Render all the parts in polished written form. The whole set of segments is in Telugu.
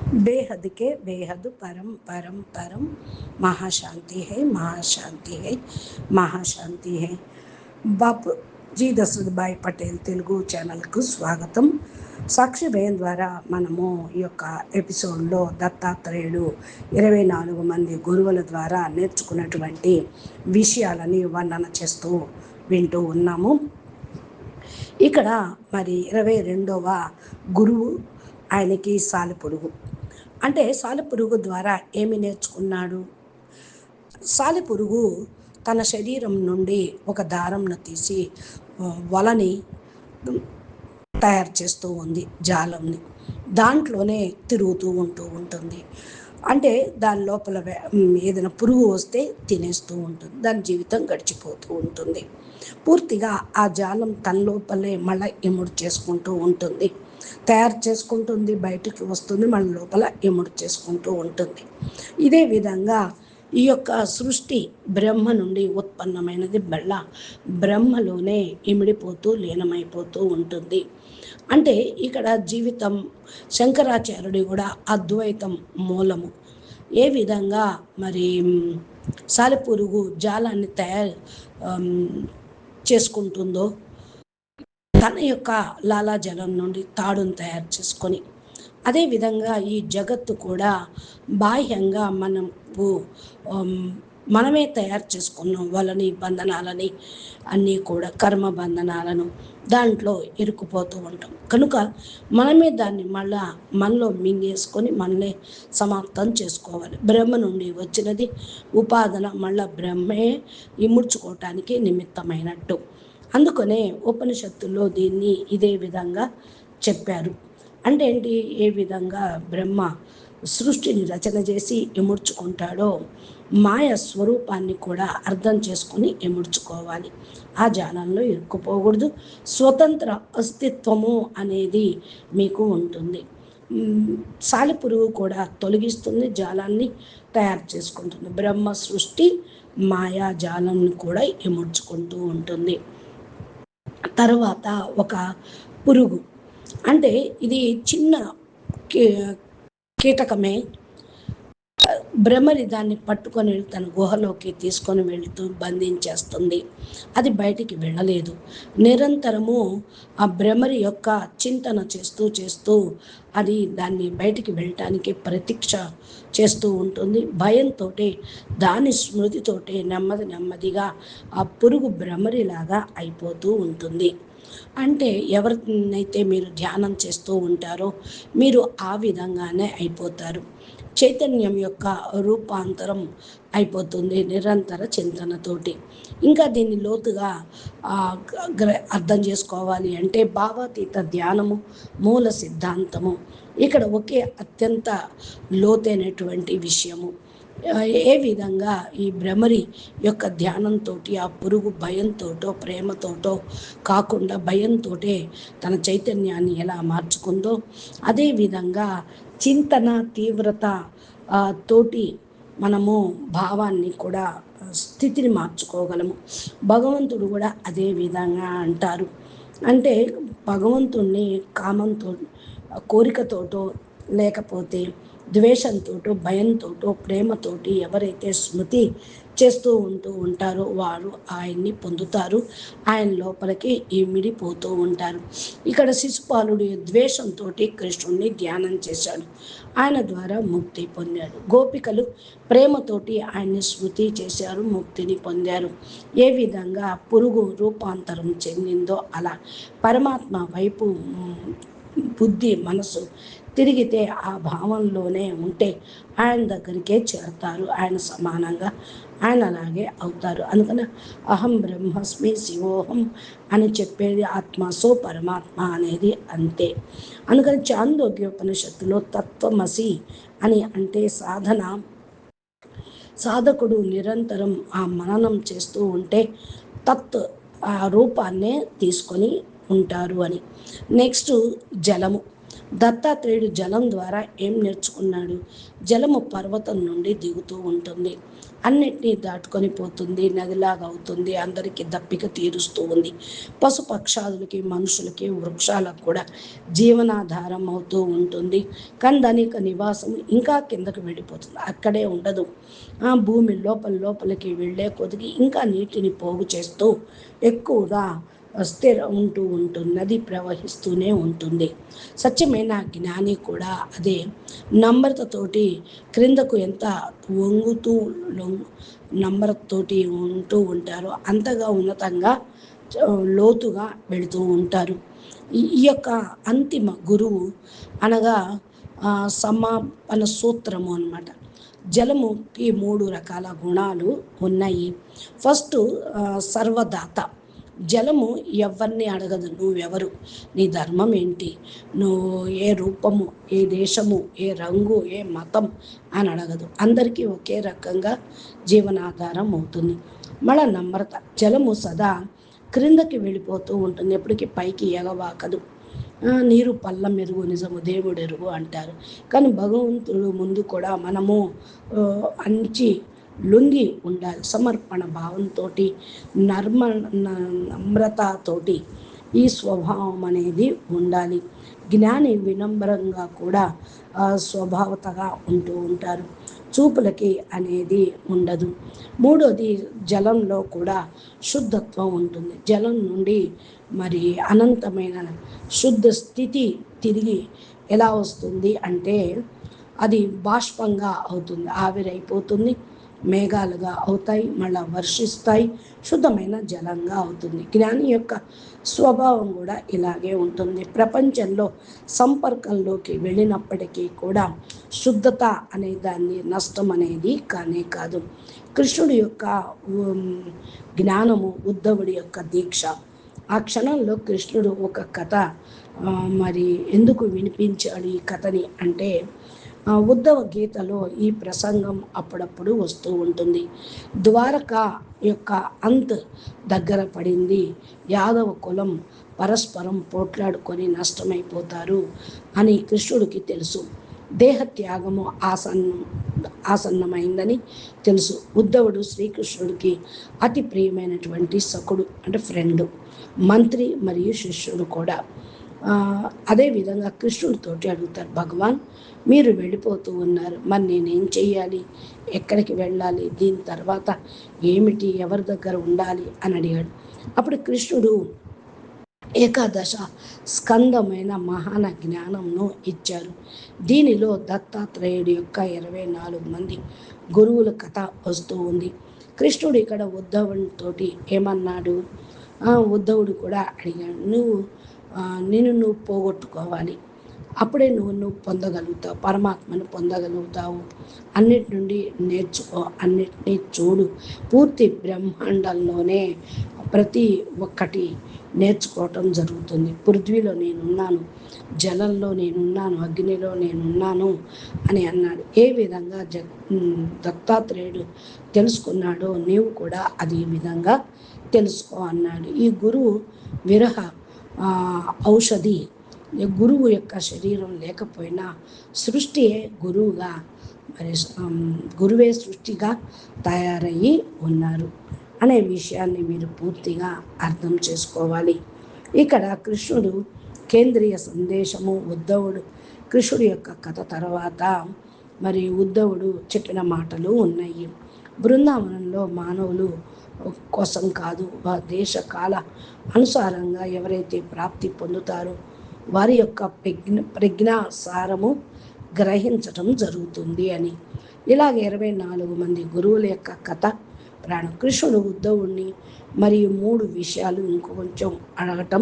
बेहद के बेहद परम परम परम महाशांति है, महाशांति है, महाशांति है. బాపు జీ దశరథభాయ్ పటేల్ తెలుగు ఛానల్కు స్వాగతం. సాక్షి భయం ద్వారా మనము ఈ యొక్క ఎపిసోడ్లో దత్తాత్రేయుడు 24 మంది గురువుల ద్వారా నేర్చుకున్నటువంటి విషయాలని వర్ణన చేస్తూ వింటూ ఉన్నాము. ఇక్కడ మరి 22వ గురువు ఆయనకి సాలెపురుగు. అంటే సాలెపురుగు ద్వారా ఏమి నేర్చుకున్నాడు? సాలెపురుగు తన శరీరం నుండి ఒక దారంను తీసి వలని తయారు చేస్తూ ఉంది, జాలంని. దాంట్లోనే తిరుగుతూ ఉంటుంది. అంటే దాని లోపల ఏదైనా పురుగు వస్తే తినేస్తూ ఉంటుంది, దాని జీవితం గడిచిపోతూ ఉంటుంది. పూర్తిగా ఆ జాలం తన లోపలే మళ్ళీ ఇముడు చేసుకుంటూ ఉంటుంది, తయారు చేసుకుంటుంది, బయటికి వస్తుంది, మన లోపల ఇముడు చేసుకుంటూ ఉంటుంది. ఇదే విధంగా ఈ యొక్క సృష్టి బ్రహ్మ నుండి ఉత్పన్నమైనది, మళ్ళా బ్రహ్మలోనే ఇమిడిపోతూ లీనమైపోతూ ఉంటుంది. అంటే ఇక్కడ జీవితం శంకరాచార్యుడి కూడా అద్వైతం మూలము. ఏ విధంగా మరి సాలెపురుగు జాలాన్ని తయారు చేసుకుంటుందో, తన యొక్క లాలాజలం నుండి తాడును తయారు చేసుకొని, అదేవిధంగా ఈ జగత్తు కూడా బాహ్యంగా మనమే తయారు చేసుకున్నాం వలని, బంధనాలని, అన్నీ కూడా కర్మ బంధనాలను దాంట్లో ఇరుక్కుపోతూ ఉంటాం. కనుక మనమే దాన్ని మళ్ళా మనలో మింగేసుకొని మనలే సమాప్తం చేసుకోవాలి. బ్రహ్మ నుండి వచ్చినది ఉపాదన మళ్ళా బ్రహ్మే ఇముడ్చుకోవటానికి నిమిత్తమైనట్టు. అందుకనే ఉపనిషత్తుల్లో దీన్ని ఇదే విధంగా చెప్పారు. అంటే ఏంటి? ఏ విధంగా బ్రహ్మ సృష్టిని రచన చేసి ఇముడ్చుకుంటాడో, మాయ స్వరూపాన్ని కూడా అర్థం చేసుకుని ఇముడ్చుకోవాలి. ఆ జాలంలో ఇరుక్కుపోకూడదు. స్వతంత్ర అస్తిత్వము అనేది మీకు ఉంటుంది. సాలెపురుగు కూడా తొలగిస్తుంది, జాలాన్ని తయారు చేసుకుంటుంది. బ్రహ్మ సృష్టి మాయా జాలాన్ని కూడా ఇముడ్చుకుంటూ ఉంటుంది. తర్వాత ఒక పురుగు, అంటే ఇది చిన్న కీటకమే. భ్రమరి దాన్ని పట్టుకొని తన గుహలోకి తీసుకొని వెళ్తూ బంధించేస్తుంది. అది బయటికి వెళ్ళలేదు. నిరంతరము ఆ భ్రమరి యొక్క చింతన చేస్తూ అది దాన్ని బయటికి వెళ్ళటానికి ప్రతీక్ష చేస్తూ ఉంటుంది. భయంతో దాని స్మృతితోటే నెమ్మదిగా ఆ పురుగు భ్రమరిలాగా అయిపోతూ ఉంటుంది. అంటే ఎవరినైతే మీరు ధ్యానం చేస్తూ ఉంటారో మీరు ఆ విధంగానే అయిపోతారు. చైతన్యం యొక్క రూపాంతరం అయిపోతుంది నిరంతర చింతనతోటి. ఇంకా దీన్ని లోతుగా అర్థం చేసుకోవాలి అంటే భావాతీత ధ్యానము మూల సిద్ధాంతము ఇక్కడ ఒకే అత్యంత లోతైనటువంటి విషయము. ఏ విధంగా ఈ భ్రమరి యొక్క ధ్యానంతో ఆ పురుగు భయంతోటో ప్రేమతోటో కాకుండా భయంతో తన చైతన్యాన్ని ఎలా మార్చుకుందో, అదేవిధంగా చింతన తీవ్రత తోటి మనము భావాన్ని కూడా స్థితిని మార్చుకోగలము. భగవంతుడు కూడా అదే విధంగా అంటారు. అంటే భగవంతుణ్ణి కామంతో, కోరికతోటో లేకపోతే ద్వేషంతో, భయంతో, ప్రేమతోటి ఎవరైతే స్మృతి చేస్తూ ఉంటారో వారు ఆయన్ని పొందుతారు, ఆయన లోపలికి ఇమిడిపోతూ ఉంటారు. ఇక్కడ శిశుపాలుడు ద్వేషంతో కృష్ణుడిని ధ్యానం చేశాడు, ఆయన ద్వారా ముక్తి పొందాడు. గోపికలు ప్రేమతోటి ఆయన్ని స్మృతి చేశారు, ముక్తిని పొందారు. ఏ విధంగా పురుగు రూపాంతరం చెందిందో అలా పరమాత్మ వైపు బుద్ధి మనసు తిరిగితే ఆ భావంలోనే ఉంటే ఆయన దగ్గరికే చేరతారు, ఆయన సమానంగా ఆయన అలాగే అవుతారు. అందుకని అహం బ్రహ్మస్మి శివోహం అని చెప్పేది ఆత్మసో పరమాత్మ అనేది అంతే. అందుకని చాందోగ్యోపనిషత్తులో తత్వమసి అని అంటే సాధకుడు నిరంతరం ఆ మననం చేస్తూ ఉంటే తత్ ఆ రూపాన్నే తీసుకొని ఉంటారు అని. నెక్స్ట్ జలము. దత్తాత్రేయుడు జలం ద్వారా ఏం నేర్చుకున్నాడు? జలము పర్వతం నుండి దిగుతూ ఉంటుంది, అన్నిటినీ దాటుకొని పోతుంది, నదిలాగా అవుతుంది, అందరికీ దప్పిక తీరుస్తూ ఉంది. పశుపక్షాదులకి, మనుషులకి, వృక్షాలకు కూడా జీవనాధారం అవుతూ ఉంటుంది. కానీ దాని యొక్క నివాసం ఇంకా కిందకు వెళ్ళిపోతుంది, అక్కడే ఉండదు. భూమి లోపలికి వెళ్ళే కొద్దికి ఇంకా నీటిని పోగు చేస్తూ ఎక్కువగా ఉంటూ ఉంటుంది, నది ప్రవహిస్తూనే ఉంటుంది. సత్యమైన జ్ఞాని కూడా అదే నమ్రతతోటి క్రిందకు ఎంత వంగుతూ నమ్రతతోటి ఉంటూ ఉంటారో అంతగా ఉన్నతంగా లోతుగా వెళుతూ ఉంటారు. ఈ యొక్క అంతిమ గురువు అనగా సమాపన సూత్రము అన్నమాట. జలముకి 3 రకాల గుణాలు ఉన్నాయి. ఫస్ట్ సర్వదాత. జలము ఎవరిని అడగదు, నువ్వెవరు, నీ ధర్మం ఏంటి, నువ్వు ఏ రూపము, ఏ దేశము, ఏ రంగు, ఏ మతం అని అడగదు. అందరికీ ఒకే రకంగా జీవనాధారం అవుతుంది. మళ్ళా నమ్రత. జలము సదా క్రిందకి వెళ్ళిపోతూ ఉంటుంది, ఎప్పటికీ పైకి ఎగవాకదు. నీరు పళ్ళ మెరుగు నిజము దేవుడు ఎరుగు అంటారు. కానీ భగవంతుడు ముందు కూడా మనము అంచి లొంగి ఉండాలి. సమర్పణ భావంతో, నమ్రతతోటి ఈ స్వభావం అనేది ఉండాలి. జ్ఞాని వినమ్రంగా కూడా స్వభావతగా ఉంటూ ఉంటారు. చూపులకి అనేది ఉండదు. మూడోది, జలంలో కూడా శుద్ధత్వం ఉంటుంది. జలం నుండి మరి అనంతమైన శుద్ధ స్థితి తిరిగి ఎలా వస్తుంది అంటే అది బాష్పంగా అవుతుంది, ఆవిరైపోతుంది, మేఘాలుగా అవుతాయి, మళ్ళా వర్షిస్తాయి, శుద్ధమైన జలంగా అవుతుంది. జ్ఞాని యొక్క స్వభావం కూడా ఇలాగే ఉంటుంది. ప్రపంచంలో సంపర్కంలోకి వెళ్ళినప్పటికీ కూడా శుద్ధత అనే దాన్ని నష్టం అనేది కానే కాదు. కృష్ణుడి యొక్క జ్ఞానము, ఉద్ధవుడి యొక్క దీక్ష. ఆ క్షణంలో కృష్ణుడు ఒక కథ మరి ఎందుకు వినిపించాడు ఈ కథని అంటే, ఉద్ధవ గీతలో ఈ ప్రసంగం అప్పుడప్పుడు వస్తూ ఉంటుంది. ద్వారక యొక్క దగ్గర పడింది, యాదవ కులం పరస్పరం పోట్లాడుకొని నష్టమైపోతారు అని కృష్ణుడికి తెలుసు. దేహత్యాగము ఆసన్నమైందని తెలుసు. ఉద్ధవుడు శ్రీకృష్ణుడికి అతి ప్రియమైనటువంటి సఖుడు, అంటే ఫ్రెండు, మంత్రి మరియు శిష్యుడు కూడా. అదేవిధంగా కృష్ణుడితోటి అడుగుతారు, భగవాన్ మీరు వెళ్ళిపోతూ ఉన్నారు, మరి నేనేం చెయ్యాలి, ఎక్కడికి వెళ్ళాలి, దీని తర్వాత ఏమిటి, ఎవరి దగ్గర ఉండాలి అని అడిగాడు. అప్పుడు కృష్ణుడు ఏకాదశ స్కందమైన మహాన జ్ఞానంను ఇచ్చారు. దీనిలో దత్తాత్రేయుడి యొక్క 24 మంది గురువుల కథ వస్తూ ఉంది. కృష్ణుడు ఇక్కడ ఉద్ధవునితోటి ఏమన్నాడు? ఉద్ధవుడు కూడా అడిగాడు, నువ్వు పోగొట్టుకోవాలి, అప్పుడే నువ్వు పొందగలుగుతావు, పరమాత్మను పొందగలుగుతావు. అన్నిటి నుండి నేర్చుకో, అన్నిటినీ చూడు. పూర్తి బ్రహ్మాండంలోనే ప్రతి ఒక్కటి నేర్చుకోవటం జరుగుతుంది. పృథ్వీలో నేనున్నాను, జలంలో నేనున్నాను, అగ్నిలో నేనున్నాను అని అన్నాడు. ఏ విధంగా దత్తాత్రేయుడు తెలుసుకున్నాడో నీవు కూడా అదే విధంగా తెలుసుకో అన్నాడు. ఈ గురువు విరహ ఔషధి. గురువు యొక్క శరీరం లేకపోయినా సృష్టియే గురువుగా, మరి గురువే సృష్టిగా తయారయ్యి ఉన్నారు అనే విషయాన్ని మీరు పూర్తిగా అర్థం చేసుకోవాలి. ఇక్కడ కృష్ణుడు కేంద్రీయ సందేశము, ఉద్ధవుడు కృష్ణుడి యొక్క కథ తర్వాత మరి ఉద్ధవుడు చెప్పిన మాటలు ఉన్నాయి. బృందావనంలో మానవులు కోసం కాదు, దేశ కాల అనుసారంగా ఎవరైతే ప్రాప్తి పొందుతారో వారి యొక్క ప్రజ్ఞాసారము గ్రహించటం జరుగుతుంది అని. ఇలాగ 24 మంది గురువుల యొక్క కథ కృష్ణుడు ఉద్ధవుడిని మరియు 3 విషయాలు ఇంకొంచెం అడగటం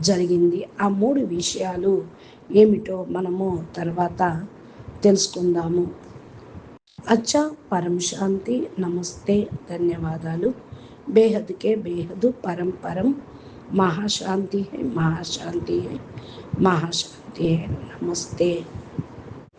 జరిగింది. ఆ 3 విషయాలు ఏమిటో మనము తర్వాత తెలుసుకుందాము. అచ్చా, పరం శాంతి, నమస్తే, ధన్యవాదాలు. బేహద్కే బేహద్, పరం పరం, महाशांति है, महाशांति है, महाशांति है। नमस्ते।